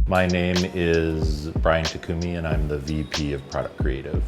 My name is Brian Takumi and I'm the VP of Product Creative.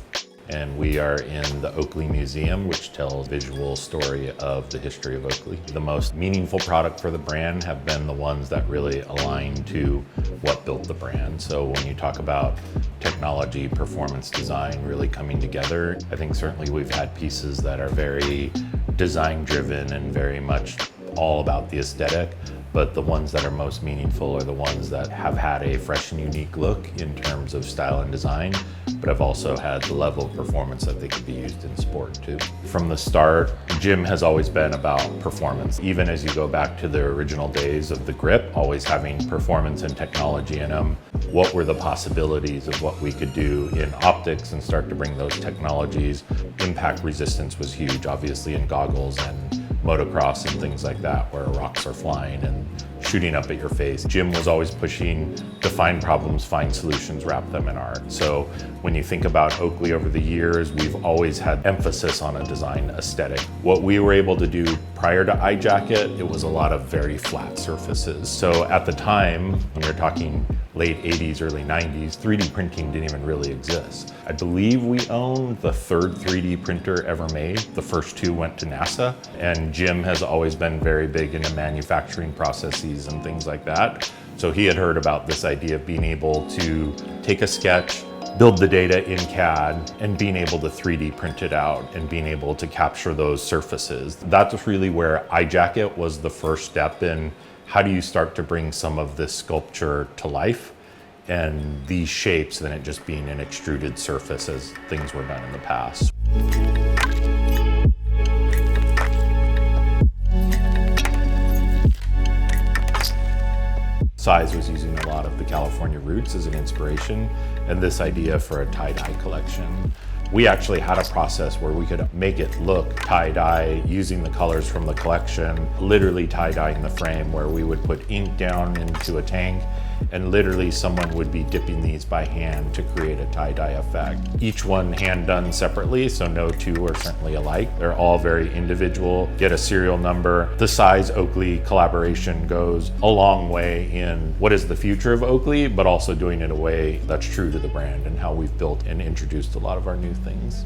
And we are in the Oakley Museum, which tells a visual story of the history of Oakley. The most meaningful product for the brand have been the ones that really align to what built the brand. So when you talk about technology, performance design really coming together, I think certainly we've had pieces that are very design driven and very much all about the aesthetic. But the ones that are most meaningful are the ones that have had a fresh and unique look in terms of style and design, but have also had the level of performance that they could be used in sport too. From the start, Jim has always been about performance. Even as you go back to the original days of the grip, always having performance and technology in them, what were the possibilities of what we could do in optics and start to bring those technologies. Impact resistance was huge, obviously in goggles and motocross and things like that, where rocks are flying and shooting up at your face. Jim was always pushing to find problems, find solutions, wrap them in art. So when you think about Oakley over the years, we've always had emphasis on a design aesthetic. What we were able to do prior to iJacket, it was a lot of very flat surfaces. So at the time, when you're talking late 80s, early 90s, 3D printing didn't even really exist. I believe we owned the third 3D printer ever made. The first two went to NASA, and Jim has always been very big into manufacturing processes and things like that. So he had heard about this idea of being able to take a sketch, build the data in CAD, and being able to 3D print it out and being able to capture those surfaces. That's really where iJacket was the first step in how do you start to bring some of this sculpture to life and these shapes than it just being an extruded surface as things were done in the past. Size was using a lot of the California roots as an inspiration and this idea for a tie-dye collection. We actually had a process where we could make it look tie-dye using the colors from the collection, literally tie-dyeing the frame, where we would put ink down into a tank and literally someone would be dipping these by hand to create a tie-dye effect. Each one hand done separately, so no two are certainly alike. They're all very individual, get a serial number. The size Oakley collaboration goes a long way in what is the future of Oakley, but also doing it in a way that's true to the brand and how we've built and introduced a lot of our new things.